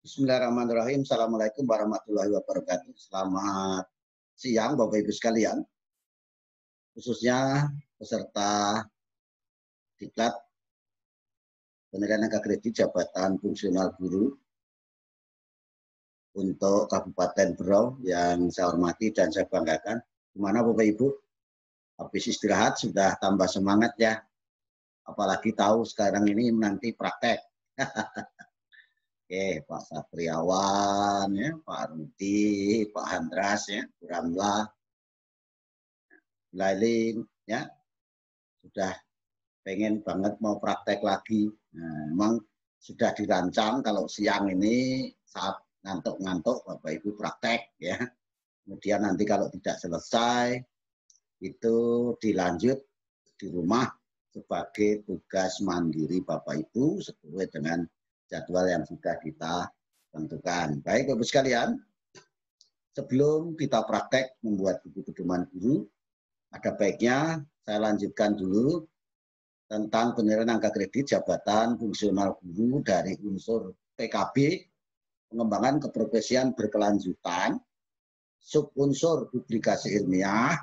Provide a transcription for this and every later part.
Bismillahirrahmanirrahim. Assalamualaikum warahmatullahi wabarakatuh. Selamat siang Bapak Ibu sekalian, khususnya peserta diklat penilaian angka kredit jabatan fungsional guru untuk Kabupaten Berau yang saya hormati dan saya banggakan. Gimana Bapak Ibu? Habis istirahat sudah tambah semangat ya. Apalagi tahu sekarang ini nanti praktek. Oke, Pak Satriawan, ya, Pak Rudi, Pak Handras, ya, Bu Ramlah, Lailin, ya, sudah pengen banget mau praktek lagi. Nah, memang sudah dirancang kalau siang ini saat ngantuk-ngantuk Bapak Ibu praktek, ya. Kemudian nanti kalau tidak selesai itu dilanjut di rumah sebagai tugas mandiri Bapak Ibu sesuai dengan jadwal yang sudah kita tentukan. Baik Bapak sekalian, sebelum kita praktek membuat buku pedoman guru, ada baiknya saya lanjutkan dulu tentang penilaian angka kredit jabatan fungsional guru dari unsur PKB, pengembangan keprofesian berkelanjutan, subunsur publikasi ilmiah.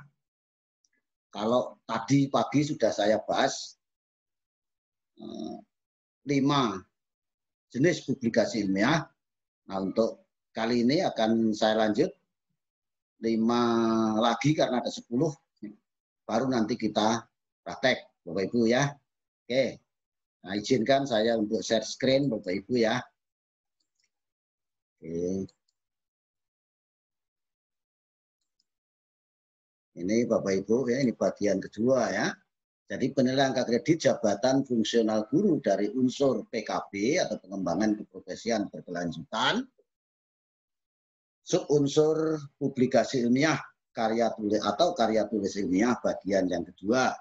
Kalau tadi pagi sudah saya bahas 5 jenis publikasi ilmiah. Nah, untuk kali ini akan saya lanjut 5 lagi karena ada 10. Baru nanti kita praktek, Bapak Ibu ya. Oke. Nah, izinkan saya untuk share screen Bapak Ibu ya. Oke. Ini Bapak Ibu ya, ini bagian kedua ya. Jadi penilaian angka kredit jabatan fungsional guru dari unsur PKB atau pengembangan keprofesian berkelanjutan, subunsur publikasi ilmiah karya tulis atau karya tulis ilmiah bagian yang kedua.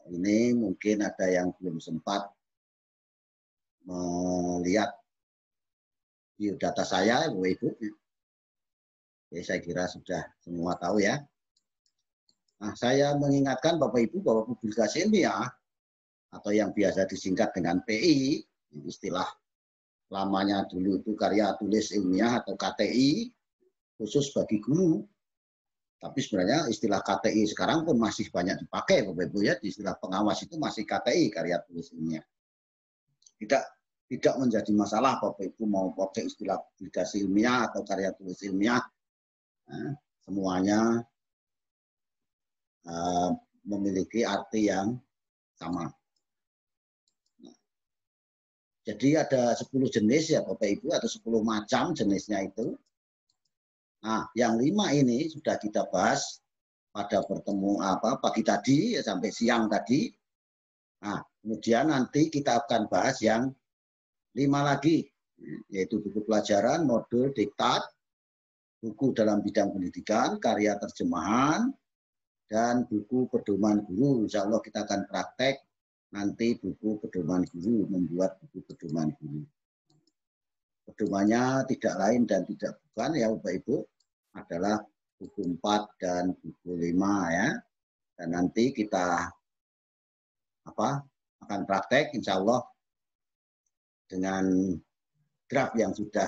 Ini mungkin ada yang belum sempat melihat biodata saya, Bapak Ibu. Oke, saya kira sudah semua tahu ya. Nah, saya mengingatkan Bapak Ibu bahwa publikasi ilmiah atau yang biasa disingkat dengan PI, istilah lamanya dulu itu karya tulis ilmiah atau KTI, khusus bagi guru. Tapi sebenarnya istilah KTI sekarang pun masih banyak dipakai Bapak Ibu ya, di istilah pengawas itu masih KTI, karya tulis ilmiah. Tidak menjadi masalah Bapak Ibu mau pakai istilah publikasi ilmiah atau karya tulis ilmiah. Nah, semuanya memiliki arti yang sama. Nah, jadi ada 10 jenis ya Bapak Ibu, atau 10 macam jenisnya itu. Nah, yang 5 ini sudah kita bahas pada pertemuan pagi tadi ya, sampai siang tadi. Nah, kemudian nanti kita akan bahas yang 5 lagi, yaitu buku pelajaran, modul, diktat, buku dalam bidang pendidikan, karya terjemahan, dan buku pedoman guru. Insya Allah kita akan praktek nanti buku pedoman guru, membuat buku pedoman guru. Pedomannya tidak lain dan tidak bukan ya Bapak Ibu, adalah buku 4 dan buku 5 ya. Dan nanti kita akan praktek insya Allah dengan draft yang sudah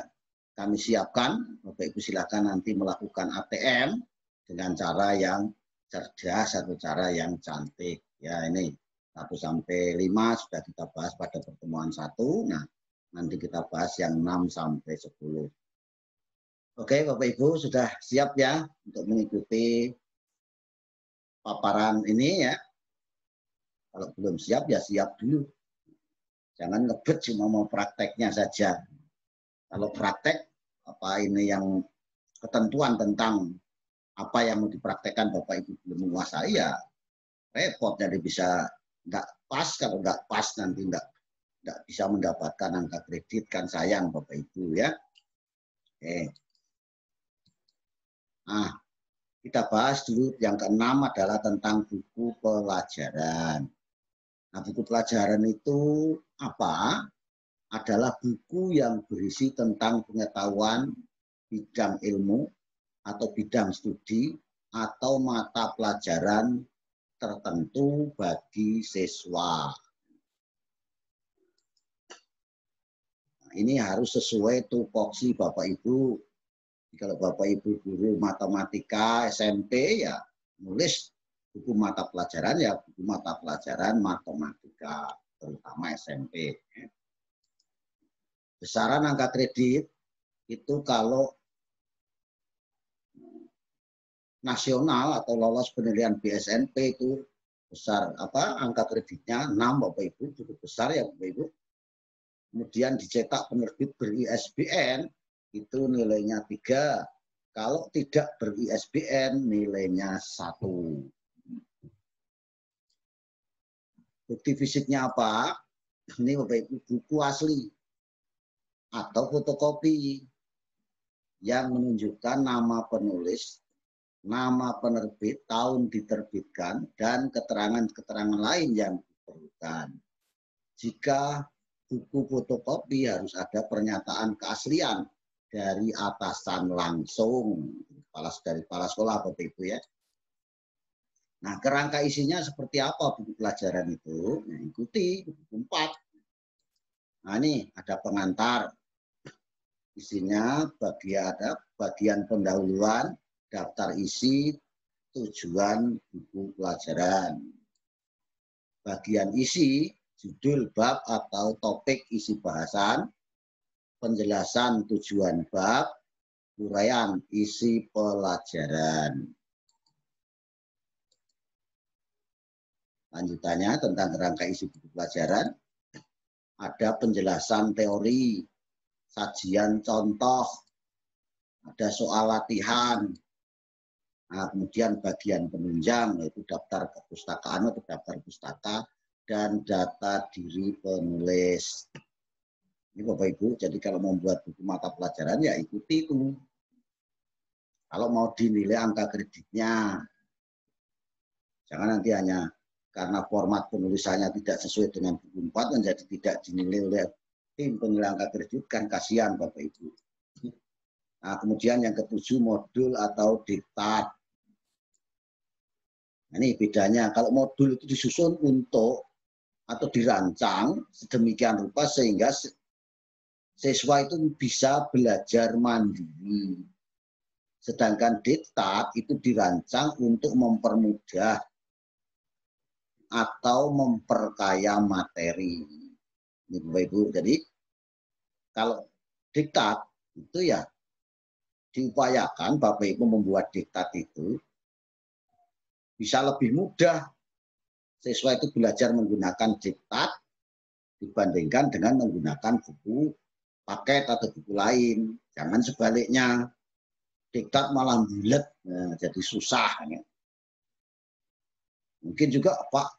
kami siapkan. Bapak Ibu silakan nanti melakukan ATM dengan cara yang cerdas atau cara yang cantik. Ya ini 1 sampai 5 sudah kita bahas pada pertemuan 1. Nah, nanti kita bahas yang 6 sampai 10. Oke, Bapak Ibu sudah siap ya untuk mengikuti paparan ini ya. Kalau belum siap ya siap dulu. Jangan ngebet cuma mau prakteknya saja. Kalau praktek apa ini yang ketentuan tentang apa yang mau dipraktekkan Bapak Ibu belum menguasai ya repot, jadi bisa nggak pas. Kalau nggak pas nanti nggak bisa mendapatkan angka kredit, kan sayang Bapak Ibu ya. Oke. Nah, kita bahas dulu yang ke-6 adalah tentang buku pelajaran. Nah, buku pelajaran itu apa? Adalah buku yang berisi tentang pengetahuan bidang ilmu atau bidang studi atau mata pelajaran tertentu bagi siswa. Nah, Ini harus sesuai tupoksi Bapak Ibu. Kalau Bapak Ibu guru matematika SMP ya nulis buku mata pelajaran ya buku mata pelajaran matematika terutama SMP. Besaran angka kredit itu kalau nasional atau lolos penilaian BSNP itu besar angka kreditnya 6 Bapak Ibu, cukup besar ya Bapak Ibu. Kemudian dicetak penerbit ber-ISBN itu nilainya 3. Kalau tidak ber-ISBN nilainya 1. Bukti fisiknya apa? Ini Bapak Ibu buku asli atau fotokopi yang menunjukkan nama penulis, nama penerbit, tahun diterbitkan, dan keterangan-keterangan lain yang diperlukan. Jika buku fotokopi harus ada pernyataan keaslian dari atasan langsung dari kepala sekolah Bapak Ibu ya. Nah, kerangka isinya seperti apa buku pelajaran itu? Nah, ikuti buku 4. Nah, ini ada pengantar. Isinya ada bagian pendahuluan, daftar isi, tujuan buku pelajaran. Bagian isi, judul bab atau topik isi bahasan, penjelasan tujuan bab, uraian isi pelajaran. Lanjutannya tentang kerangka isi buku pelajaran, ada penjelasan teori, sajian contoh, ada soal latihan. Nah, kemudian bagian penunjang yaitu daftar kepustakaan atau daftar pustaka dan data diri penulis. Ini Bapak Ibu, jadi kalau membuat buku mata pelajaran ya ikuti itu. Kalau mau dinilai angka kreditnya, jangan nanti hanya karena format penulisannya tidak sesuai dengan buku 4 menjadi tidak dinilai oleh tim penilai angka kredit, kan kasihan Bapak Ibu. Nah, kemudian yang ke-7 modul atau diktat. Nah, ini bedanya, kalau modul itu disusun untuk atau dirancang sedemikian rupa sehingga siswa itu bisa belajar mandiri. Sedangkan diktat itu dirancang untuk mempermudah atau memperkaya materi. Ini Bapak Ibu, jadi kalau diktat itu ya diupayakan Bapak Ibu membuat diktat itu bisa lebih mudah. Siswa itu belajar menggunakan diktat dibandingkan dengan menggunakan buku paket atau buku lain. Jangan sebaliknya, diktat malah bulet, nah, jadi susah. Mungkin juga Pak,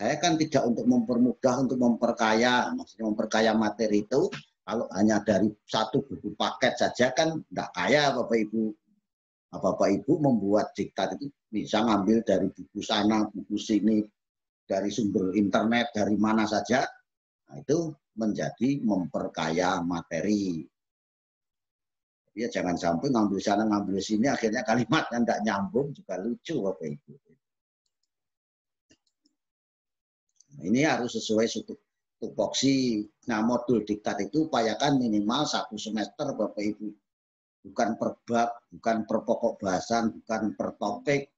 saya kan tidak untuk mempermudah, untuk memperkaya, maksudnya memperkaya materi itu, kalau hanya dari satu buku paket saja kan tidak kaya Bapak Ibu. Nah, Bapak Ibu membuat diktat itu bisa ngambil dari buku sana, buku sini, dari sumber internet, dari mana saja. Nah, itu menjadi memperkaya materi. Ya jangan sampai ngambil sana, ngambil sini, akhirnya kalimatnya tidak nyambung, juga lucu Bapak Ibu. Ini harus sesuai tupoksi. Nah, modul diktat itu upayakan minimal 1 semester Bapak Ibu. Bukan per bab, bukan per pokok bahasan, bukan per topik.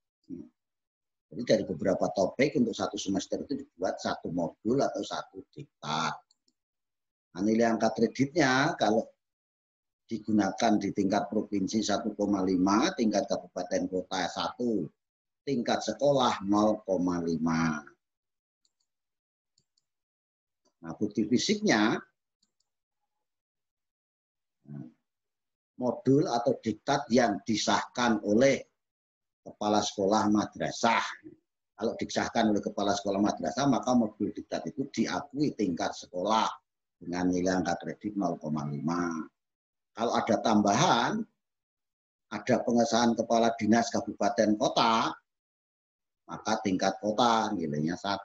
Jadi dari beberapa topik untuk 1 semester itu dibuat 1 modul atau 1 diktat. Nah, nilai angka kreditnya kalau digunakan di tingkat provinsi 1,5, tingkat kabupaten kota 1, tingkat sekolah 0,5. Nah, bukti fisiknya modul atau diktat yang disahkan oleh kepala sekolah madrasah. Kalau disahkan oleh kepala sekolah madrasah, maka modul diktat itu diakui tingkat sekolah dengan nilai angka kredit 0,5. Kalau ada tambahan, ada pengesahan kepala dinas kabupaten kota, maka tingkat kota nilainya 1.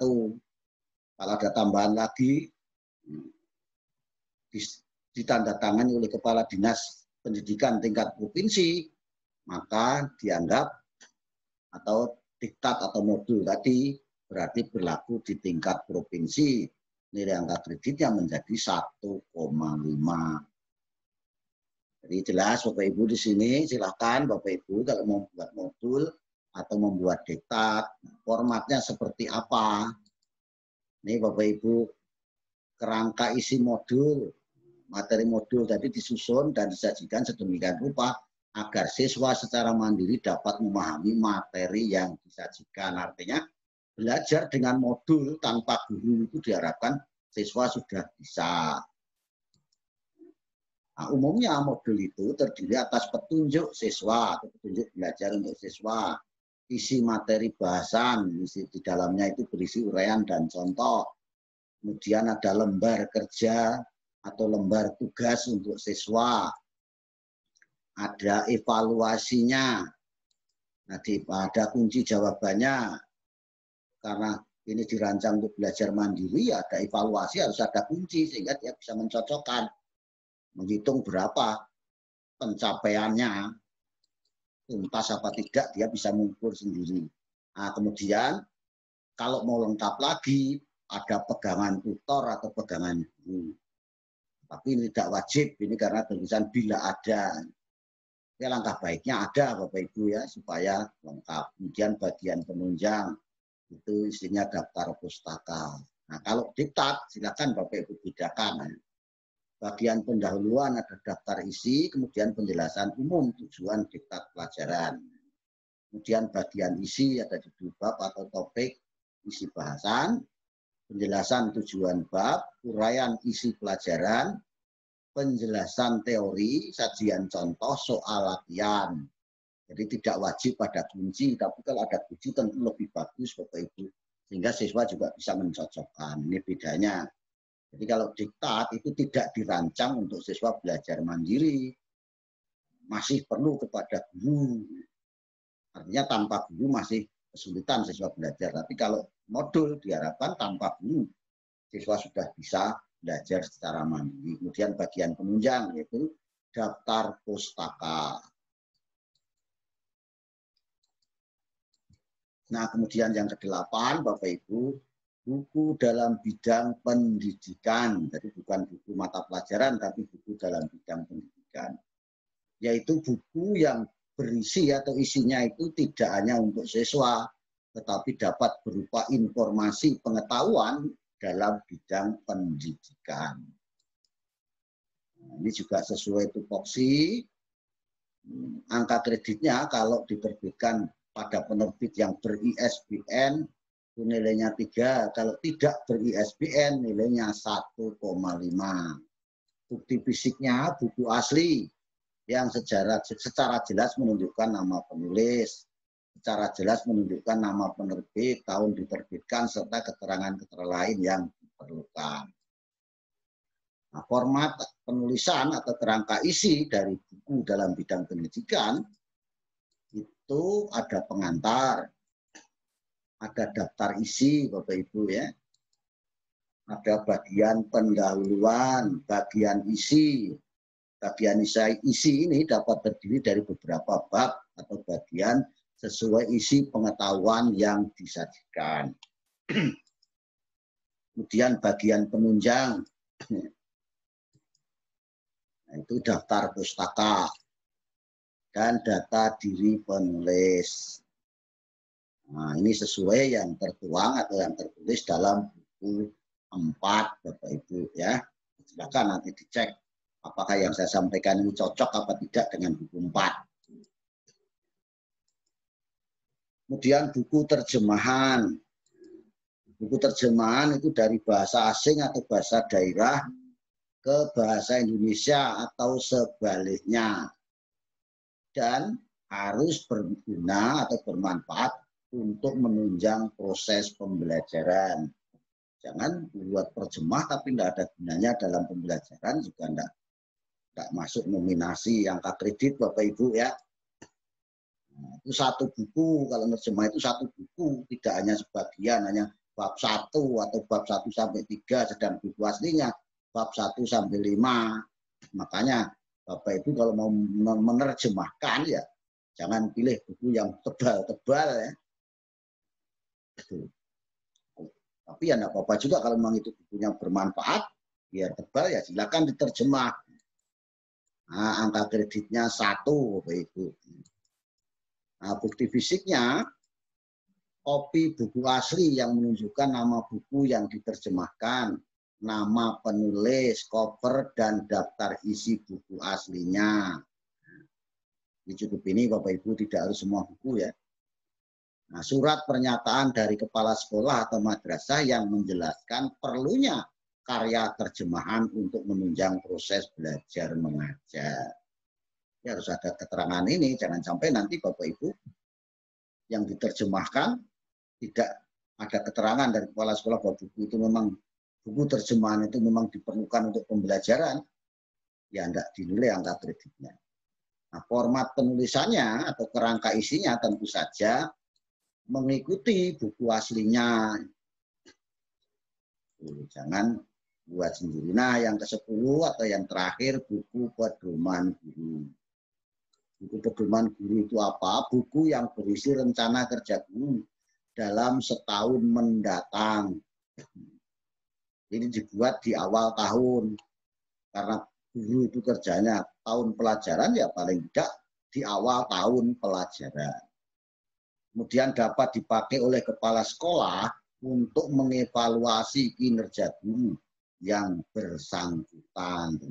Kalau ada tambahan lagi, ditandatangani oleh kepala dinas pendidikan tingkat provinsi, maka dianggap atau diktat atau modul tadi berarti berlaku di tingkat provinsi. Nilai angka kreditnya menjadi 1,5. Jadi jelas Bapak Ibu di sini silakan Bapak Ibu kalau mau membuat modul atau membuat diktat, formatnya seperti apa. Ini Bapak Ibu kerangka isi modul, materi modul tadi disusun dan disajikan sedemikian rupa agar siswa secara mandiri dapat memahami materi yang disajikan. Artinya belajar dengan modul tanpa guru itu diharapkan siswa sudah bisa. Nah, umumnya modul itu terdiri atas petunjuk siswa atau petunjuk belajar untuk siswa, isi materi bahasan, isi di dalamnya itu berisi uraian dan contoh. Kemudian ada lembar kerja atau lembar tugas untuk siswa, ada evaluasinya, ada kunci jawabannya. Karena ini dirancang untuk belajar mandiri, ada evaluasi, harus ada kunci sehingga dia bisa mencocokkan, menghitung berapa pencapaiannya, tuntas apa tidak, dia bisa mengukur sendiri. Nah, kemudian kalau mau lengkap lagi, ada pegangan tutor atau pegangan guru. Tapi ini tidak wajib, ini karena tulisan bila ada. Ya, langkah baiknya ada Bapak Ibu ya, supaya lengkap. Kemudian bagian penunjang, itu isinya daftar pustaka. Nah, kalau diktat, silakan Bapak Ibu bedakan. Bagian pendahuluan ada daftar isi, kemudian penjelasan umum tujuan diktat pelajaran. Kemudian bagian isi ada judul bab atau topik, isi bahasan, penjelasan tujuan bab, uraian isi pelajaran, penjelasan teori, sajian contoh, soal latihan. Jadi tidak wajib pada kunci, tapi kalau ada kunci tentu lebih bagus Bapak Ibu. Sehingga siswa juga bisa mencocokkan. Ini bedanya. Jadi kalau diktat itu tidak dirancang untuk siswa belajar mandiri. Masih perlu kepada guru. Artinya tanpa guru masih kesulitan siswa belajar. Tapi kalau modul diharapkan tanpa guru, siswa sudah bisa belajar secara mandiri. Kemudian bagian penunjang yaitu daftar pustaka. Nah, kemudian yang ke-8, Bapak Ibu, buku dalam bidang pendidikan. Jadi bukan buku mata pelajaran, tapi buku dalam bidang pendidikan. Yaitu buku yang berisi atau isinya itu tidak hanya untuk siswa, tetapi dapat berupa informasi pengetahuan dalam bidang pendidikan. Nah, ini juga sesuai tupoksi. Angka kreditnya kalau diterbitkan pada penerbit yang ber-ISBN itu nilainya 3, kalau tidak ber-ISBN nilainya 1,5. Bukti fisiknya buku asli yang secara jelas menunjukkan nama penulis, secara jelas menunjukkan nama penerbit, tahun diterbitkan, serta keterangan-keterangan lain yang diperlukan. Nah, format penulisan atau kerangka isi dari buku dalam bidang pendidikan itu ada pengantar, ada daftar isi Bapak Ibu ya, ada bagian pendahuluan, bagian isi. Bagian isi ini dapat terdiri dari beberapa bab atau bagian sesuai isi pengetahuan yang disajikan. Kemudian bagian penunjang, nah, itu daftar pustaka dan data diri penulis. Nah, ini sesuai yang tertuang atau yang tertulis dalam buku 4 Bapak Ibu ya. Silakan nanti dicek apakah yang saya sampaikan ini cocok apa tidak dengan buku 4. Kemudian buku terjemahan. Buku terjemahan itu dari bahasa asing atau bahasa daerah ke bahasa Indonesia atau sebaliknya. Dan harus berguna atau bermanfaat untuk menunjang proses pembelajaran. Jangan buat terjemah tapi tidak ada gunanya dalam pembelajaran, juga tidak masuk nominasi angka kredit Bapak Ibu ya. Nah, itu satu buku, kalau terjemah itu satu buku, tidak hanya sebagian, hanya bab 1 atau bab 1 sampai 3, sedang buku aslinya bab 1 sampai 5. Makanya Bapak Ibu kalau mau menerjemahkan ya jangan pilih buku yang tebal-tebal ya. Tapi ya enggak apa-apa juga kalau memang itu bukunya bermanfaat, biar tebal ya silakan diterjemah. Nah, angka kreditnya 1, Bapak Ibu. Nah, bukti fisiknya kopi buku asli yang menunjukkan nama buku yang diterjemahkan, nama penulis, cover, dan daftar isi buku aslinya. Ini cukup ini Bapak Ibu, tidak harus semua buku ya. Nah, surat pernyataan dari kepala sekolah atau madrasah yang menjelaskan perlunya karya terjemahan untuk menunjang proses belajar mengajar. Ya, harus ada keterangan ini, jangan sampai nanti Bapak Ibu yang diterjemahkan tidak ada keterangan dari kepala sekolah bahwa buku itu memang buku terjemahan itu memang diperlukan untuk pembelajaran, ya tidak dinilai angka kreditnya. Nah, format penulisannya atau kerangka isinya tentu saja mengikuti buku aslinya. Jangan buat sendiri. Nah, yang ke-10 atau yang terakhir buku pedoman guru. Buku pedoman guru itu apa? Buku yang berisi rencana kerja guru dalam setahun mendatang. Ini dibuat di awal tahun. Karena guru itu kerjanya tahun pelajaran, ya paling tidak di awal tahun pelajaran. Kemudian dapat dipakai oleh kepala sekolah untuk mengevaluasi kinerja guru yang bersangkutan.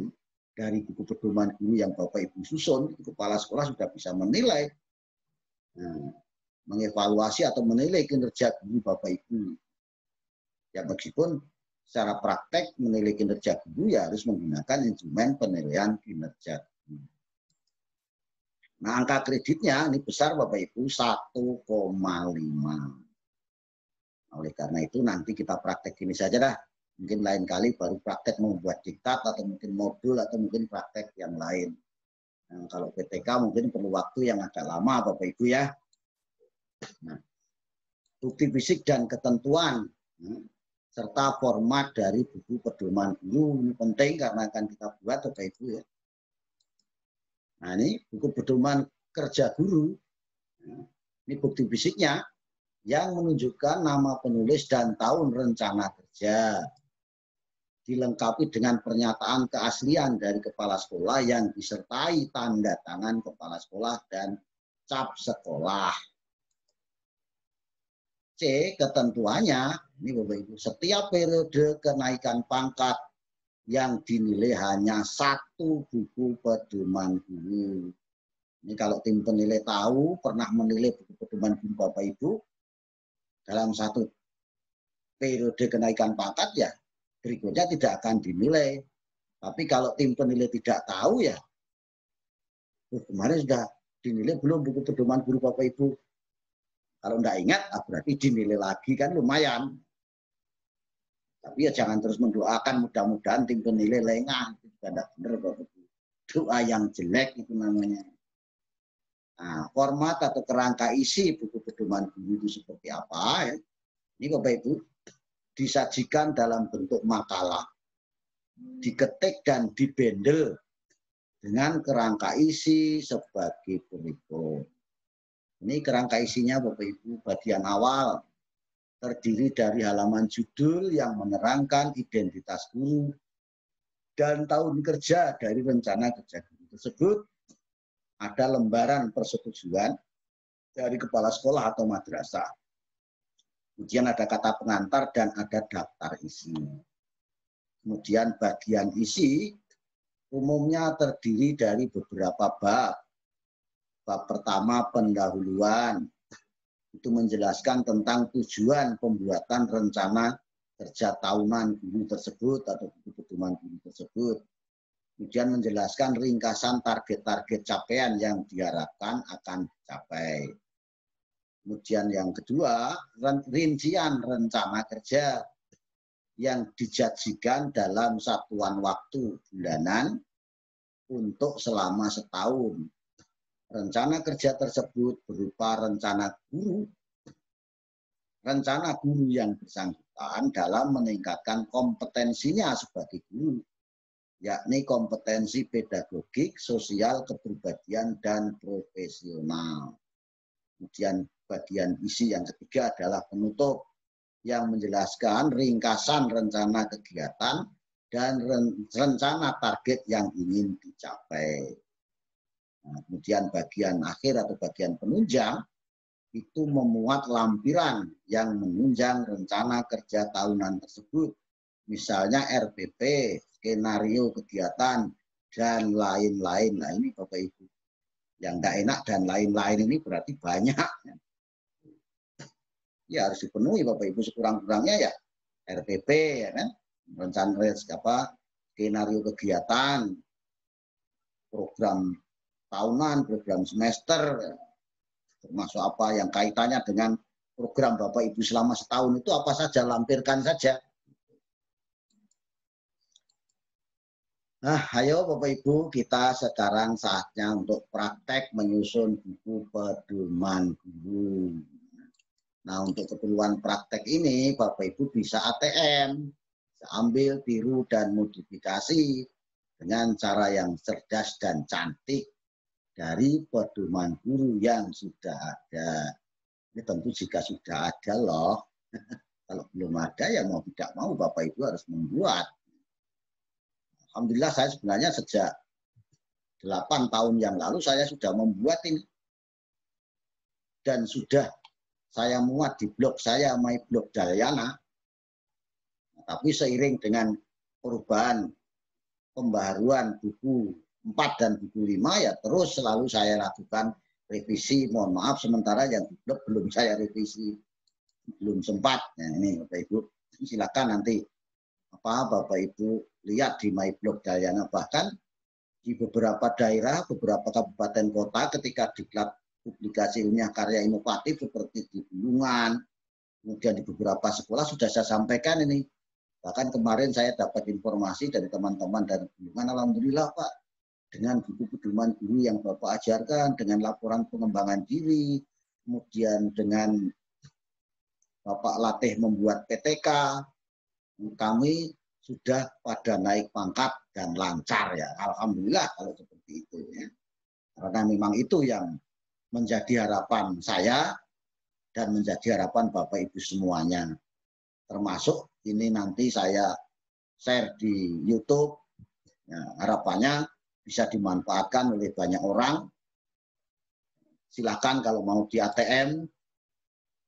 Dari buku pedoman guru yang Bapak Ibu susun, kepala sekolah sudah bisa menilai, mengevaluasi atau menilai kinerja guru Bapak Ibu. Ya, meskipun secara praktek menilai kinerja guru ya harus menggunakan instrumen penilaian kinerja guru. Nah, angka kreditnya ini besar Bapak Ibu, 1,5. Oleh karena itu nanti kita praktek ini saja dah. Mungkin lain kali baru praktek membuat diktat atau mungkin modul atau mungkin praktek yang lain. Nah, kalau PTK mungkin perlu waktu yang agak lama Bapak Ibu ya. Nah, bukti fisik dan ketentuan serta format dari buku pedoman guru ini penting karena akan kita buat Bapak Ibu ya. Nah, ini buku pedoman kerja guru. Ini bukti fisiknya yang menunjukkan nama penulis dan tahun rencana kerja. Dilengkapi dengan pernyataan keaslian dari kepala sekolah yang disertai tanda tangan kepala sekolah dan cap sekolah. C. Ketentuannya, ini Bapak Ibu, setiap periode kenaikan pangkat yang dinilai hanya 1 buku pedoman guru. Ini kalau tim penilai tahu, pernah menilai buku pedoman guru Bapak Ibu, dalam 1 periode kenaikan pangkat ya, berikutnya tidak akan dinilai. Tapi kalau tim penilai tidak tahu ya, kemarin sudah dinilai belum buku pedoman guru Bapak Ibu. Kalau tidak ingat, berarti dinilai lagi kan lumayan. Tapi ya jangan terus mendoakan mudah-mudahan tim penilai lengah. Itu juga tidak benar Bapak Ibu. Doa yang jelek itu namanya. Nah, format atau kerangka isi buku pedoman guru itu seperti apa ya? Ini Bapak Ibu disajikan dalam bentuk makalah, diketik dan dibendel dengan kerangka isi sebagai berikut. Ini kerangka isinya Bapak Ibu bagian awal terdiri dari halaman judul yang menerangkan identitas guru dan tahun kerja dari rencana kerja guru tersebut. Ada lembaran persetujuan dari kepala sekolah atau madrasah. Kemudian ada kata pengantar dan ada daftar isi. Kemudian bagian isi umumnya terdiri dari beberapa bab. Bab pertama pendahuluan, itu menjelaskan tentang tujuan pembuatan rencana kerja tahunan guru tersebut atau buku pedoman guru tersebut. Kemudian menjelaskan ringkasan target-target capaian yang diharapkan akan dicapai. Kemudian yang kedua, rincian rencana kerja yang dijanjikan dalam satuan waktu bulanan untuk selama setahun. Rencana kerja tersebut berupa rencana guru yang bersangkutan dalam meningkatkan kompetensinya sebagai guru, yakni kompetensi pedagogik, sosial, kepribadian, dan profesional. Kemudian bagian isi yang ketiga adalah penutup yang menjelaskan ringkasan rencana kegiatan dan rencana target yang ingin dicapai. Nah, kemudian bagian akhir atau bagian penunjang itu memuat lampiran yang menunjang rencana kerja tahunan tersebut. Misalnya RPP, skenario kegiatan, dan lain-lain. Nah ini Bapak Ibu, yang nggak enak dan lain-lain ini berarti banyak. Ya harus dipenuhi Bapak Ibu sekurang-kurangnya ya. RPP, ya kan? Rencana skenario kegiatan, program tahunan, program semester, termasuk apa yang kaitannya dengan program Bapak Ibu selama setahun itu apa saja, lampirkan saja. Nah, ayo Bapak Ibu, kita sekarang saatnya untuk praktek menyusun buku pedoman guru. Nah, untuk keperluan praktek ini, Bapak Ibu bisa ATM, bisa ambil, tiru, dan modifikasi dengan cara yang cerdas dan cantik dari pedoman guru yang sudah ada. Ini tentu jika sudah ada loh. Kalau belum ada ya mau tidak mau Bapak Ibu harus membuat. Alhamdulillah saya sebenarnya sejak 8 tahun yang lalu saya sudah membuat ini. Dan sudah saya muat di blog saya, My Blog Dalyana. Tapi seiring dengan perubahan pembaharuan buku 4 dan buku 5 ya terus selalu saya lakukan revisi. Mohon maaf sementara yang di blog belum saya revisi, belum sempat. Nah, ini Bapak Ibu silakan nanti Bapak Ibu lihat di My Blog Dalyana. Bahkan di beberapa daerah, beberapa kabupaten kota ketika diklat publikasi ilmiah karya inovatif seperti di Bulungan, kemudian di beberapa sekolah sudah saya sampaikan ini. Bahkan kemarin saya dapat informasi dari teman-teman dari Bulungan, alhamdulillah Pak, dengan buku pedoman guru yang Bapak ajarkan, dengan laporan pengembangan diri, kemudian dengan Bapak latih membuat PTK, kami sudah pada naik pangkat dan lancar ya. Alhamdulillah kalau seperti itu ya. Karena memang itu yang menjadi harapan saya dan menjadi harapan Bapak Ibu semuanya. Termasuk ini nanti saya share di YouTube. Ya, harapannya bisa dimanfaatkan oleh banyak orang. Silakan kalau mau di ATM,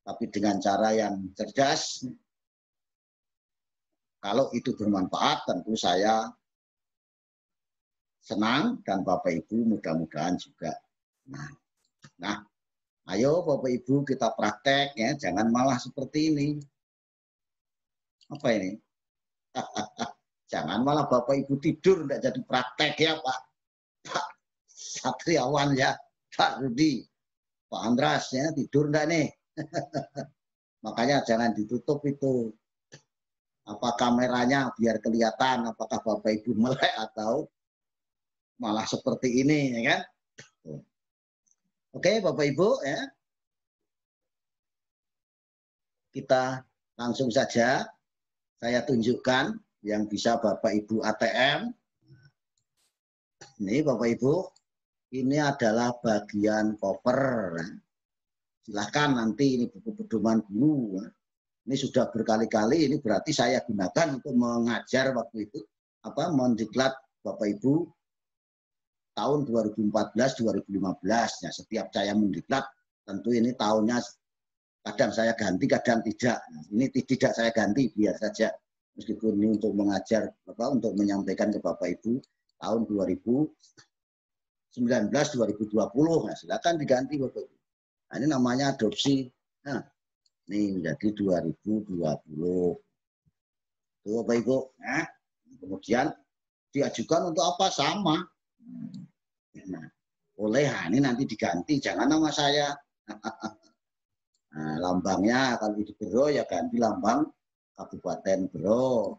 tapi dengan cara yang cerdas. Kalau itu bermanfaat, tentu saya senang dan Bapak Ibu mudah-mudahan juga. Nah, ayo Bapak Ibu kita praktek ya, jangan malah seperti ini. Apa ini? Jangan malah Bapak Ibu tidur tidak jadi praktek ya Pak Satriawan ya, Pak Rudi, Pak Andras ya, tidur enggak nih? Makanya jangan ditutup itu. Apa kameranya biar kelihatan apakah Bapak Ibu melek atau malah seperti ini ya kan? Oke Bapak Ibu ya. Kita langsung saja saya tunjukkan yang bisa Bapak Ibu ATM. Ini Bapak Ibu, ini adalah bagian cover. Silahkan nanti ini buku pedoman guru. Ini sudah berkali-kali, ini berarti saya gunakan untuk mengajar waktu itu, mendiklat Bapak Ibu tahun 2014-2015. Ya, setiap saya mendiklat, tentu ini tahunnya kadang saya ganti, kadang tidak. Nah, ini tidak saya ganti, biar saja. Meskipun ini untuk mengajar, untuk menyampaikan ke Bapak Ibu tahun 2019-2020. Nah, silakan diganti Bapak Ibu. Nah, ini namanya adopsi. Nah, ini menjadi 2020. Itu Bapak Ibu. Nah, kemudian diajukan untuk apa? Sama. Nah, ini nanti diganti, jangan nama saya. Nah, lambangnya kalau di Bero ya ganti lambang Kabupaten Bero.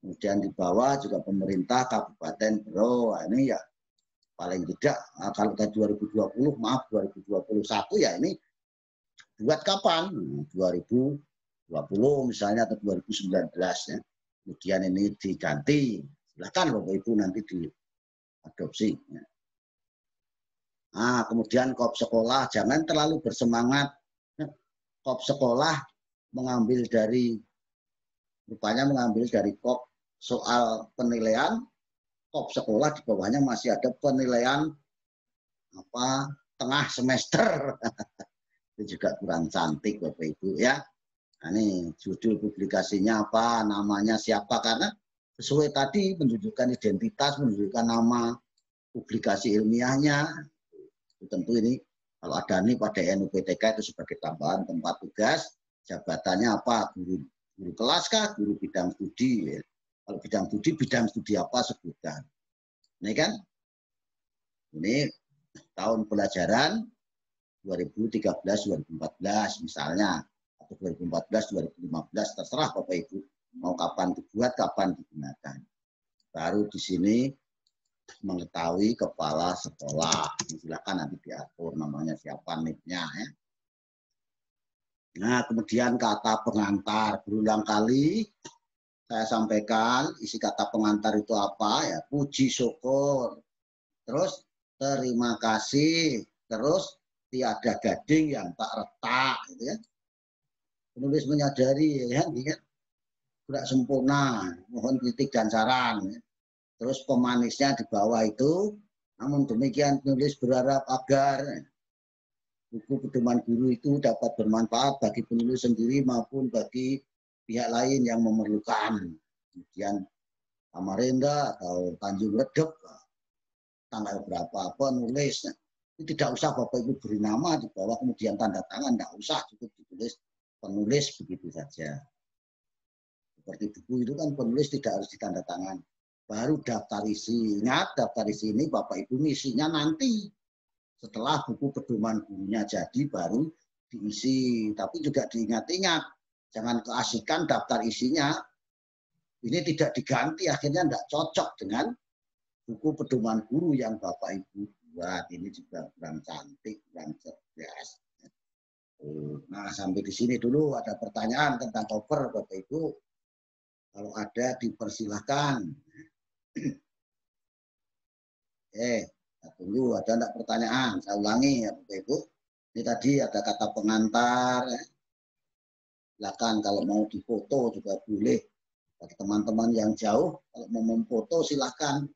Kemudian di bawah juga pemerintah Kabupaten Bero. Nah, ini ya paling tidak kalau tadi 2020, maaf 2021 ya ini buat kapan? 2020 misalnya atau 2019 ya. Kemudian ini diganti. Silakan Bapak Ibu nanti diadopsi. Nah, kemudian kop sekolah jangan terlalu bersemangat. Kop sekolah mengambil dari kop soal penilaian top sekolah, di bawahnya masih ada penilaian tengah semester. Itu juga kurang cantik Bapak Ibu ya. Nah, ini judul publikasinya apa, namanya siapa, karena sesuai tadi menunjukkan identitas, menunjukkan nama publikasi ilmiahnya. Tentu ini kalau ada nih pada NUPTK itu sebagai tambahan tempat tugas, jabatannya apa, guru kelas kah, guru bidang studi. Ya. Kalau bidang studi apa sebutkan. Ini kan, ini tahun pelajaran 2013-2014 misalnya, atau 2014-2015, terserah Bapak Ibu mau kapan dibuat, kapan digunakan. Baru di sini mengetahui kepala sekolah. Silakan nanti diatur namanya siapa, NIP-nya ya. Nah, kemudian kata pengantar, berulang kali saya sampaikan isi kata pengantar itu apa ya, puji syukur, terus terima kasih, terus tiada gading yang tak retak, gitu ya. Penulis menyadari ya, tidak sempurna, mohon kritik dan saran. Ya. Terus pemanisnya di bawah itu, namun demikian penulis berharap agar buku pedoman guru itu dapat bermanfaat bagi penulis sendiri maupun bagi pihak lain yang memerlukan. Kemudian Samarinda atau Tanjung Redep, tanggal berapa penulis. Itu tidak usah Bapak Ibu beri nama di bawah kemudian tanda tangan, tidak usah, cukup ditulis penulis begitu saja. Seperti buku itu kan penulis tidak harus ditanda tangan. Baru daftar isi. Ingat, daftar isi ini Bapak Ibu ngisinya nanti. Setelah buku pedoman gurunya jadi baru diisi. Tapi juga diingat-ingat. Jangan keasikan daftar isinya. Ini tidak diganti, akhirnya tidak cocok dengan buku pedoman guru yang Bapak Ibu buat. Ini juga kurang cantik, kurang cerdas. Nah, sampai di sini dulu ada pertanyaan tentang cover Bapak Ibu. Kalau ada dipersilahkan. Tunggu, ada enggak pertanyaan? Saya ulangi ya Bapak Ibu. Ini tadi ada kata pengantar. Silakan kalau mau difoto juga boleh. Bagi teman-teman yang jauh, kalau mau memfoto silakan.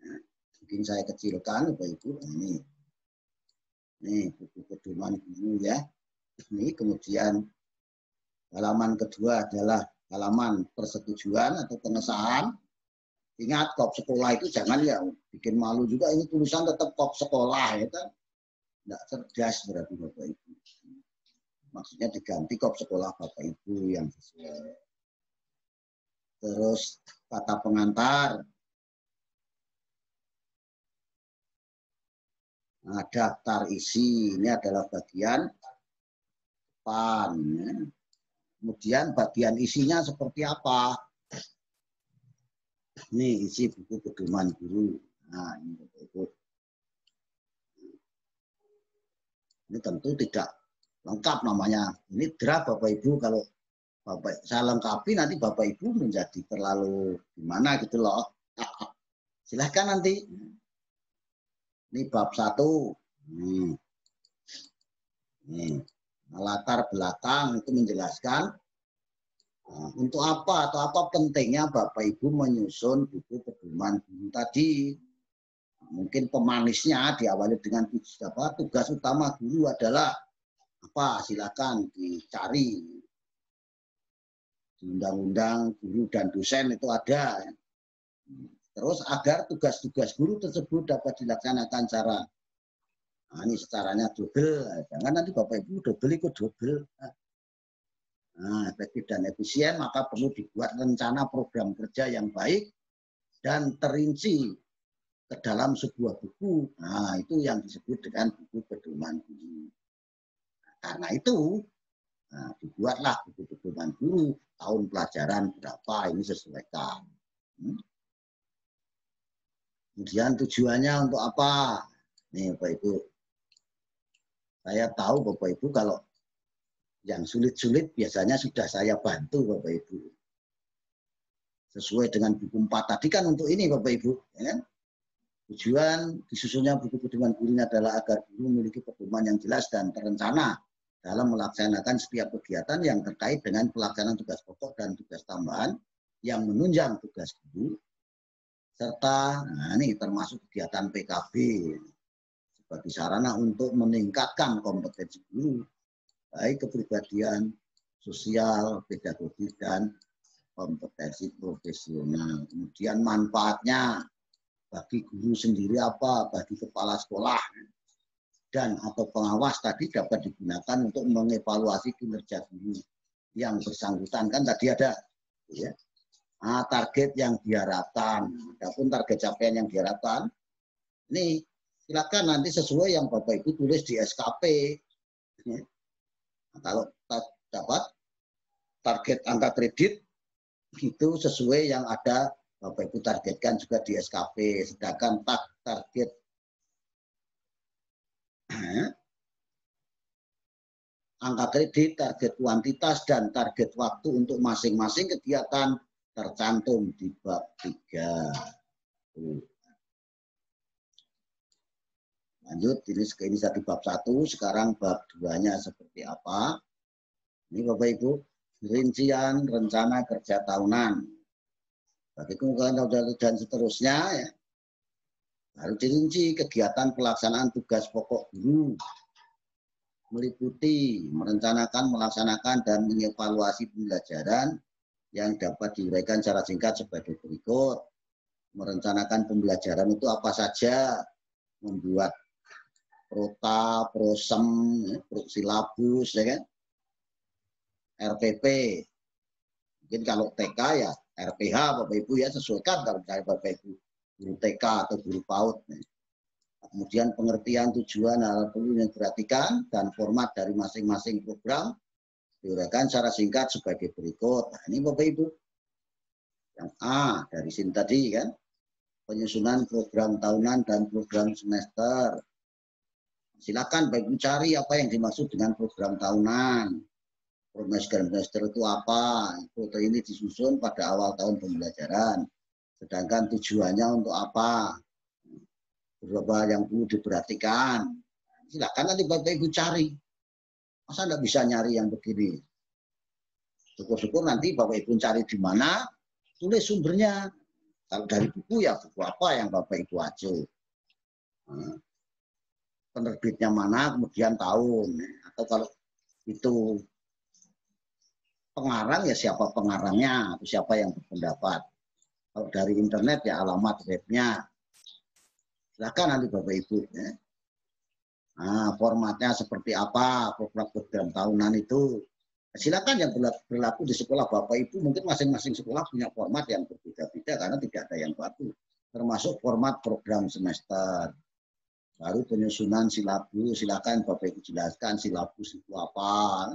Nah, mungkin saya kecilkan Bapak Ibu. Ini buku pedoman guru ya. Ini kemudian halaman kedua adalah halaman persetujuan atau pengesahan. Ingat, kop sekolah itu jangan ya bikin malu juga, ini tulisan tetap kop sekolah ya kan. Tidak cerdas berarti Bapak Ibu. Maksudnya diganti kop sekolah Bapak Ibu yang sesuai. Terus kata pengantar. Nah, daftar isi ini adalah bagian depan. Ya. Kemudian bagian isinya seperti apa? Ini isi buku pedoman guru. Nah, ini Bapak Ibu. Ini tentu tidak lengkap namanya. Ini draft Bapak Ibu. Kalau Bapak saya lengkapi nanti Bapak Ibu menjadi terlalu gimana gitu loh. Silahkan nanti. Ini bab 1. Ini latar belakang itu menjelaskan untuk apa atau apa pentingnya Bapak Ibu menyusun buku pedoman guru tadi. Mungkin pemanisnya diawali dengan tugas utama guru adalah apa? Silakan dicari di undang-undang guru dan dosen itu ada. Terus agar tugas-tugas guru tersebut dapat dilaksanakan secara ini secaranya double. Jangan nanti Bapak Ibu double ikut double. Nah, efektif dan efisien, maka perlu dibuat rencana program kerja yang baik dan terinci ke dalam sebuah buku. Nah, itu yang disebut dengan buku pedoman guru. Nah, karena itu, dibuatlah buku pedoman guru tahun pelajaran berapa ini sesuaikan. Kemudian tujuannya untuk apa? Nih Bapak Ibu, saya tahu Bapak Ibu kalau yang sulit-sulit biasanya sudah saya bantu Bapak Ibu. Sesuai dengan buku 4 tadi kan untuk ini Bapak Ibu. Ya. Tujuan disusunnya buku pedoman guru adalah agar guru memiliki pedoman yang jelas dan terencana dalam melaksanakan setiap kegiatan yang terkait dengan pelaksanaan tugas pokok dan tugas tambahan yang menunjang tugas guru, serta ini termasuk kegiatan PKB sebagai sarana untuk meningkatkan kompetensi guru, baik kepribadian, sosial, pedagogis, dan kompetensi profesional. Kemudian manfaatnya bagi guru sendiri apa, bagi kepala sekolah dan atau pengawas tadi dapat digunakan untuk mengevaluasi kinerja guru yang bersangkutan. Kan tadi ada ya, target yang diharapkan. Adapun target capaian yang diharapkan, ini silakan nanti sesuai yang Bapak Ibu tulis di SKP. Nah, kalau dapat target angka kredit itu sesuai yang ada Bapak Ibu targetkan juga di SKP. Sedangkan target angka kredit, target kuantitas, dan target waktu untuk masing-masing kegiatan tercantum di bab 3. Lanjut, ini satu bab 1, sekarang bab 2-nya seperti apa? Ini Bapak Ibu, rincian rencana kerja tahunan. Bagi kemudian dan seterusnya, ya, baru dirinci kegiatan pelaksanaan tugas pokok guru, meliputi merencanakan, melaksanakan, dan mengevaluasi pembelajaran yang dapat diuraikan secara singkat sebagai berikut. Merencanakan pembelajaran itu apa saja, membuat prota, prosem, silabus, ya kan? RPP. Mungkin kalau TK ya RPH Bapak Ibu ya, sesuaikan kalau misalnya Bapak Ibu guru TK atau guru PAUD. Kemudian pengertian tujuan hal perlu yang diperhatikan dan format dari masing-masing program diuraikan secara singkat sebagai berikut. Nah, ini Bapak Ibu. Yang A dari sini tadi kan, penyusunan program tahunan dan program semester. Silakan Bapak Ibu cari apa yang dimaksud dengan program tahunan. Program semester itu apa? Foto ini disusun pada awal tahun pembelajaran. Sedangkan tujuannya untuk apa? Beberapa yang perlu diperhatikan. Silakan nanti Bapak Ibu cari. Masa enggak bisa nyari yang begini? Syukur-syukur nanti Bapak Ibu cari di mana, tulis sumbernya. Kalau dari buku ya buku apa yang Bapak Ibu acuh. Penerbitnya mana, kemudian tahun. Atau kalau itu pengarang ya siapa pengarangnya, atau siapa yang berpendapat. Kalau dari internet ya alamat webnya. Silakan nanti Bapak Ibu. Ya. Nah, formatnya seperti apa, program tahunan itu. Silakan yang berlaku di sekolah Bapak Ibu, mungkin masing-masing sekolah punya format yang berbeda-beda karena tidak ada yang baku. Termasuk format program semester. Baru penyusunan silabus, silakan Bapak Ibu jelaskan silabus itu apa.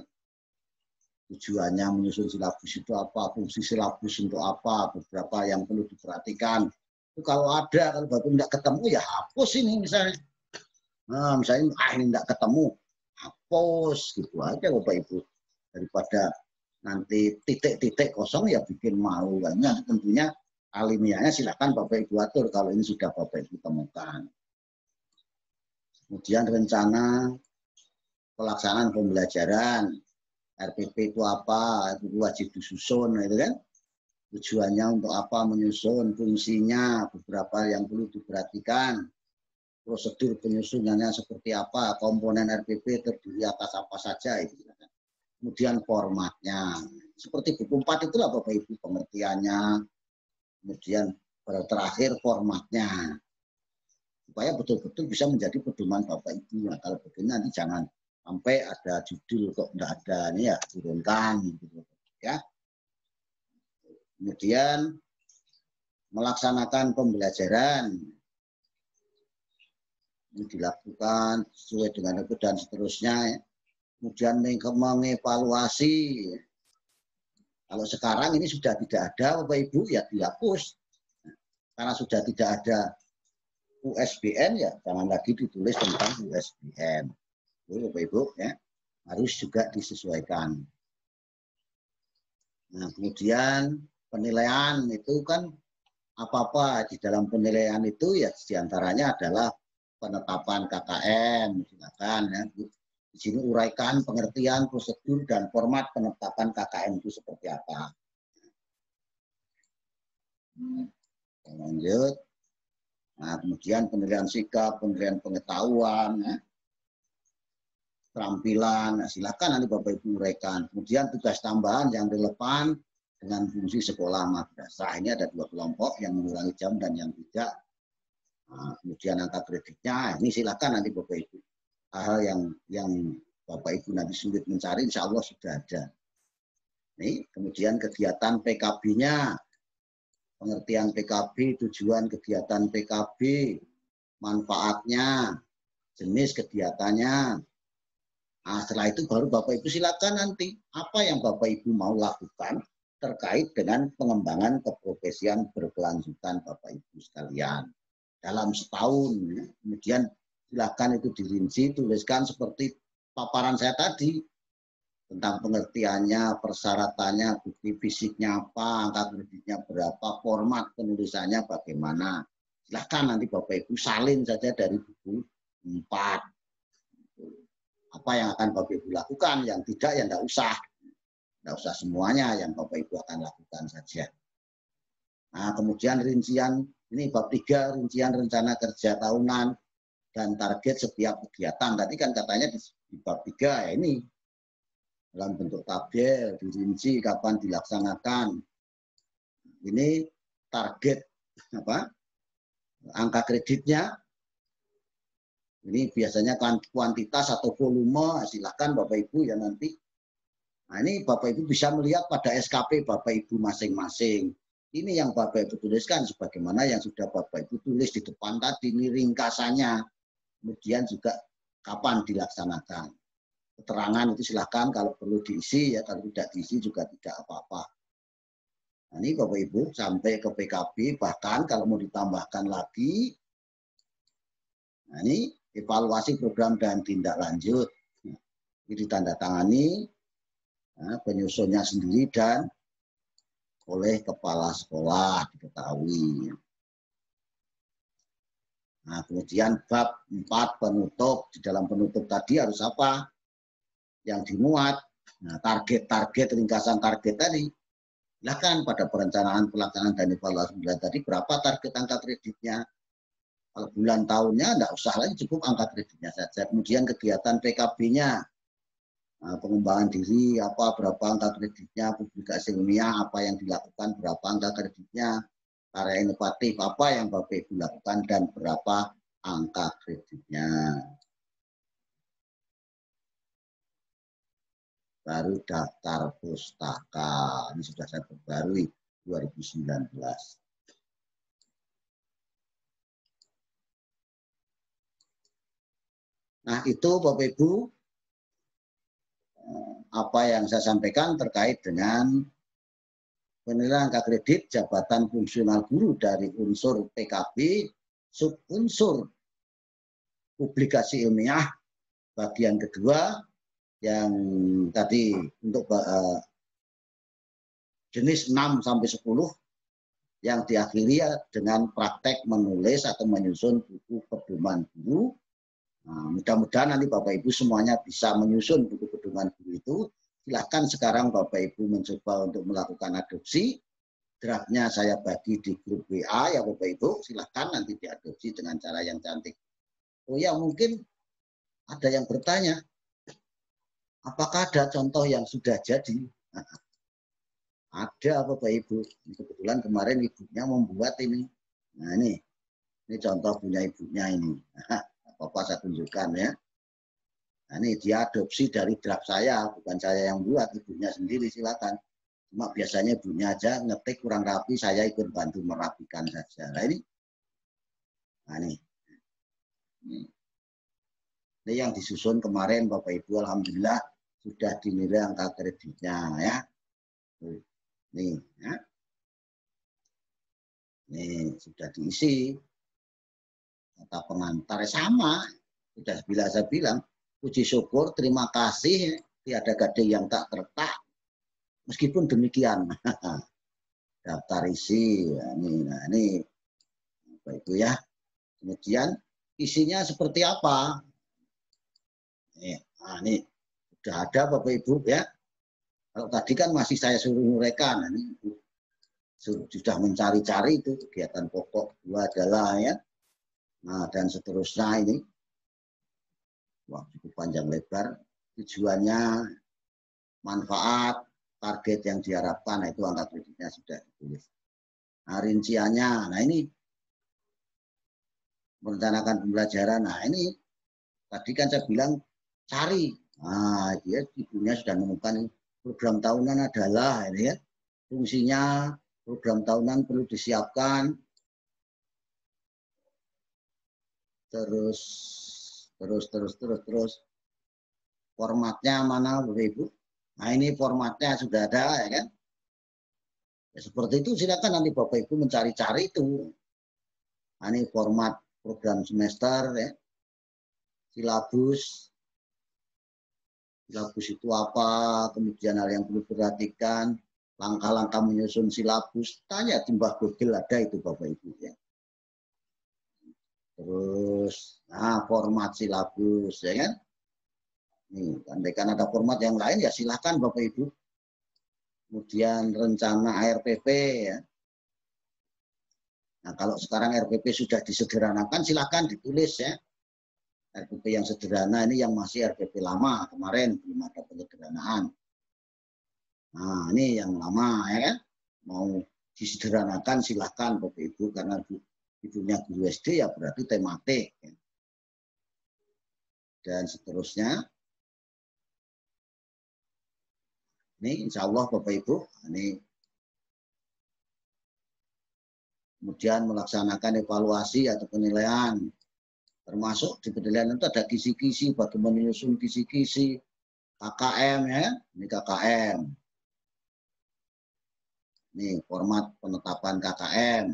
Tujuannya menyusun silabus itu apa, fungsi silabus untuk apa, beberapa yang perlu diperhatikan. Itu kalau ada, kalau Bapak tidak ketemu ya hapus ini misalnya. Nah, misalnya ini tidak ketemu, hapus gitu aja Bapak Ibu. Daripada nanti titik-titik kosong ya bikin malu. Nah, tentunya alimiahnya silakan Bapak Ibu atur kalau ini sudah Bapak Ibu temukan. Kemudian rencana pelaksanaan pembelajaran. RPP itu apa, itu wajib disusun, itu kan. Tujuannya untuk apa, menyusun, fungsinya, beberapa yang perlu diperhatikan, prosedur penyusunannya seperti apa, komponen RPP terdiri atas apa saja, itu. Kemudian formatnya, seperti buku 4 itulah Bapak Ibu pengertiannya, kemudian terakhir formatnya, supaya betul-betul bisa menjadi pedoman Bapak Ibu. Nah, kalau begini nanti jangan sampai ada judul kok tidak ada, ini ya turunkan gitu ya. Kemudian melaksanakan pembelajaran ini dilakukan sesuai dengan itu dan seterusnya. Kemudian mengevaluasi. Kalau sekarang ini sudah tidak ada Bapak Ibu ya dihapus. Karena sudah tidak ada USBN ya jangan lagi ditulis tentang USBN. Bapak Ibu ya harus juga disesuaikan. Nah, kemudian penilaian itu kan apa-apa di dalam penilaian itu ya diantaranya adalah penetapan KKM, silakan ya. Di sini uraikan pengertian, prosedur dan format penetapan KKM itu seperti apa. Lanjut. Nah, kemudian penilaian sikap, penilaian pengetahuan, ya, keterampilan. Nah, silakan nanti Bapak Ibu uraikan. Kemudian tugas tambahan yang relevan dengan fungsi sekolah madrasah. Ini ada 2 kelompok, yang mengurangi jam dan yang tidak. Nah, kemudian angka kreditnya, ini silakan nanti Bapak Ibu. Hal-hal yang Bapak Ibu nanti sulit mencari, insya Allah sudah ada. Nih, kemudian kegiatan PKB-nya, pengertian PKB, tujuan kegiatan PKB, manfaatnya, jenis kegiatannya. Nah, setelah itu baru Bapak Ibu silakan nanti apa yang Bapak Ibu mau lakukan terkait dengan pengembangan keprofesian berkelanjutan Bapak Ibu sekalian dalam setahun. Kemudian silakan itu dirinci, tuliskan seperti paparan saya tadi tentang pengertiannya, persyaratannya, bukti fisiknya apa, angka kreditnya berapa, format penulisannya bagaimana. Silahkan nanti Bapak Ibu salin saja dari buku 4. Apa yang akan Bapak Ibu lakukan, yang tidak ya enggak usah. Enggak usah semuanya, yang Bapak Ibu akan lakukan saja. Nah, kemudian rincian, ini bab 3, rincian rencana kerja tahunan dan target setiap kegiatan. Tadi kan katanya di bab 3 ya ini, dalam bentuk tabel, dirinci kapan dilaksanakan. Ini target apa? Angka kreditnya. Ini biasanya kuantitas atau volume, silakan Bapak Ibu ya nanti. Nah, ini Bapak Ibu bisa melihat pada SKP Bapak Ibu masing-masing. Ini yang Bapak Ibu tuliskan sebagaimana yang sudah Bapak Ibu tulis di depan tadi, ini ringkasannya. Kemudian juga kapan dilaksanakan. Keterangan itu silakan kalau perlu diisi, ya kalau tidak diisi juga tidak apa-apa. Nah, ini Bapak Ibu sampai ke PKB, bahkan kalau mau ditambahkan lagi, nah ini evaluasi program dan tindak lanjut. Nah, ini ditandatangani, nah, penyusunnya sendiri dan oleh kepala sekolah diketahui. Nah, kemudian bab 4 penutup, di dalam penutup tadi harus apa? Yang dimuat, nah, target-target, ringkasan target tadi. Silakan pada perencanaan, pelaksanaan, dan evaluasi bulan tadi berapa target angka kreditnya. Kalau bulan tahunnya enggak usah lagi, cukup angka kreditnya saja. Kemudian kegiatan PKB-nya, nah, pengembangan diri, apa berapa angka kreditnya, publikasi ilmiah, apa yang dilakukan, berapa angka kreditnya, karya inovatif, apa yang Bapak Ibu lakukan, dan berapa angka kreditnya. Baru daftar pustaka, ini sudah saya perbarui 2019. Nah, itu Bapak Ibu apa yang saya sampaikan terkait dengan penilaian angka kredit jabatan fungsional guru dari unsur PKB, subunsur publikasi ilmiah, bagian kedua yang tadi untuk jenis 6 sampai 10 yang diakhiri dengan praktek menulis atau menyusun buku pedoman guru. Nah, mudah-mudahan nanti Bapak Ibu semuanya bisa menyusun buku pedoman guru itu. Silahkan sekarang Bapak Ibu mencoba untuk melakukan adopsi. Draftnya saya bagi di grup WA ya Bapak Ibu. Silahkan nanti diadopsi dengan cara yang cantik. Oh ya, mungkin ada yang bertanya, apakah ada contoh yang sudah jadi? Ada Bapak Ibu. Kebetulan kemarin ibunya membuat ini. Nah ini contoh punya ibunya ini. Bapak saya tunjukkan ya. Nah, ini dia adopsi dari draft saya, bukan saya yang buat, ibunya sendiri silakan. Cuma biasanya ibunya aja ngetik kurang rapi, saya ikut bantu merapikan saja. Nah ini yang disusun kemarin Bapak Ibu, alhamdulillah sudah dinilai angka kreditnya ya. Nih, ya. Nih sudah diisi. Kata pengantar sama, sudah saya bilang, puji syukur, terima kasih, tiada gading yang tak tertak. Meskipun demikian, daftar isi, nah ini Bapak Ibu ya. Kemudian isinya seperti apa? Nah, ini sudah ada Bapak Ibu ya. Kalau tadi kan masih saya suruh nguraikan, nah, ini sudah mencari-cari itu kegiatan pokok dua adalah ya. Nah, dan seterusnya ini wah, cukup panjang lebar. Tujuannya, manfaat, target yang diharapkan, nah itu angka kreditnya sudah ditulis. Nah, rinciannya, nah ini merencanakan pembelajaran. Nah ini tadi kan saya bilang cari. Nah, dia ibunya sudah menemukan program tahunan adalah ini ya. Fungsinya program tahunan perlu disiapkan. Terus formatnya mana Bapak Ibu? Nah ini formatnya sudah ada ya kan? Ya, seperti itu silakan nanti Bapak Ibu mencari-cari itu. Nah, ini format program semester ya. Silabus itu apa, kemudian hal yang perlu diperhatikan, langkah-langkah menyusun silabus, tanya di Mbah Google ada itu Bapak Ibu ya. Terus, nah format silabus ya kan. Nih, andaikan ada format yang lain ya silakan Bapak Ibu. Kemudian rencana RPP ya. Nah kalau sekarang RPP sudah disederhanakan silakan ditulis ya. RPP yang sederhana ini yang masih RPP lama kemarin belum ada penyederhanaan. Nah ini yang lama ya kan. Mau disederhanakan silakan Bapak Ibu karena ibunya guru SD ya berarti tematik. Ya. Dan seterusnya. Ini insya Allah Bapak Ibu, ini kemudian melaksanakan evaluasi atau penilaian. Termasuk di penilaian itu ada kisi-kisi, bagaimana menyusun kisi-kisi, KKM ya, ini KKM. Ini format penetapan KKM.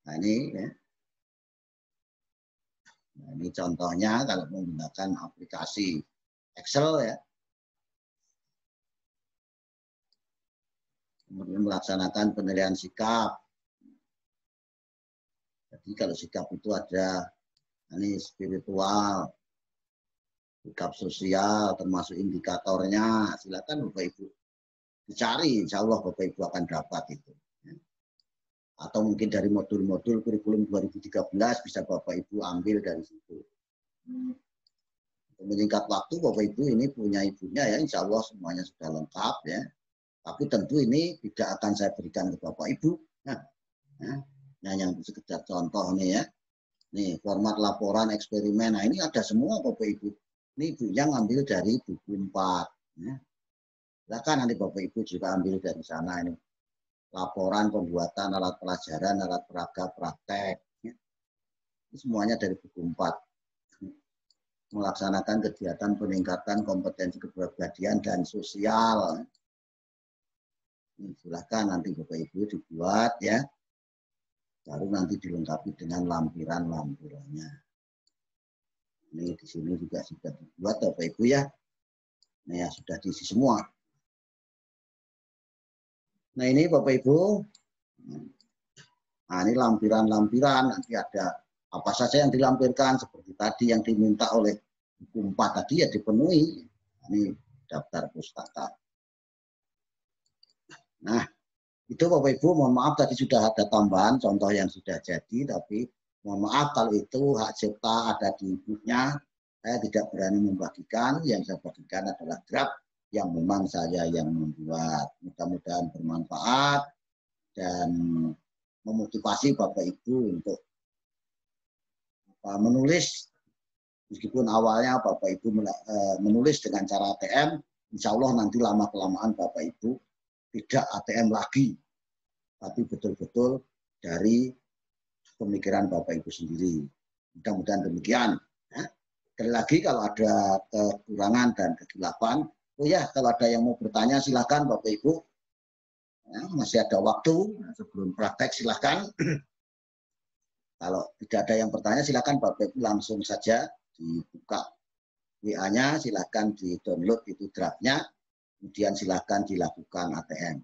Nah ini ya. Nah, ini contohnya kalau menggunakan aplikasi Excel ya. Kemudian melaksanakan penilaian sikap. Jadi kalau sikap itu ada ini spiritual, sikap sosial, termasuk indikatornya. Silakan Bapak Ibu dicari, insya Allah Bapak Ibu akan dapat itu. Atau mungkin dari modul-modul kurikulum 2013 bisa Bapak Ibu ambil dari situ. Untuk menyingkat waktu Bapak Ibu ini punya ibunya ya, insya Allah semuanya sudah lengkap ya. Tapi tentu ini tidak akan saya berikan ke Bapak Ibu. Nah yang sekedar contoh nih ya. Nih format laporan eksperimen. Nah ini ada semua Bapak Ibu. Ini ibunya ngambil dari buku 4. Ya. Silakan nanti Bapak Ibu juga ambil dari sana ini. Laporan pembuatan alat pelajaran, alat peraga, praktek. Ya. Ini semuanya dari buku 4. Melaksanakan kegiatan peningkatan kompetensi kepribadian dan sosial. Ini silakan nanti Bapak Ibu dibuat ya. Baru nanti dilengkapi dengan lampiran-lampirannya. Ini di sini juga sudah dibuat Bapak Ibu ya. Nah ya sudah diisi semua. Nah ini Bapak Ibu, nah ini lampiran-lampiran, nanti ada apa saja yang dilampirkan, seperti tadi yang diminta oleh buku 4 tadi ya dipenuhi. Ini daftar pustaka. Nah itu Bapak Ibu, mohon maaf tadi sudah ada tambahan contoh yang sudah jadi, tapi mohon maaf kalau itu hak cipta ada di ibunya, saya tidak berani membagikan, yang saya bagikan adalah draft yang memang saya yang membuat. Mudah-mudahan bermanfaat dan memotivasi Bapak Ibu untuk menulis, meskipun awalnya Bapak Ibu menulis dengan cara ATM, insya Allah nanti lama-kelamaan Bapak Ibu tidak ATM lagi, tapi betul-betul dari pemikiran Bapak Ibu sendiri. Mudah-mudahan demikian. Sekali lagi kalau ada kekurangan dan kegelapan, oh ya, kalau ada yang mau bertanya silakan Bapak Ibu. Ya, masih ada waktu sebelum praktek silakan. Kalau tidak ada yang bertanya silakan Bapak Ibu langsung saja dibuka WA-nya, silakan di-download itu draftnya, kemudian silakan dilakukan ATM.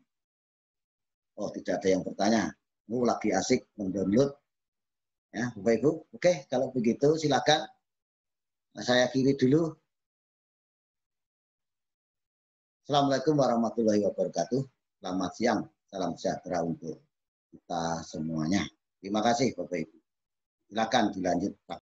Oh, tidak ada yang bertanya. Oh, lagi asik mendownload. Ya, Bapak Ibu. Oke, kalau begitu silakan. Saya kiri dulu. Assalamualaikum warahmatullahi wabarakatuh. Selamat siang, salam sejahtera untuk kita semuanya. Terima kasih Bapak Ibu. Silakan dilanjut.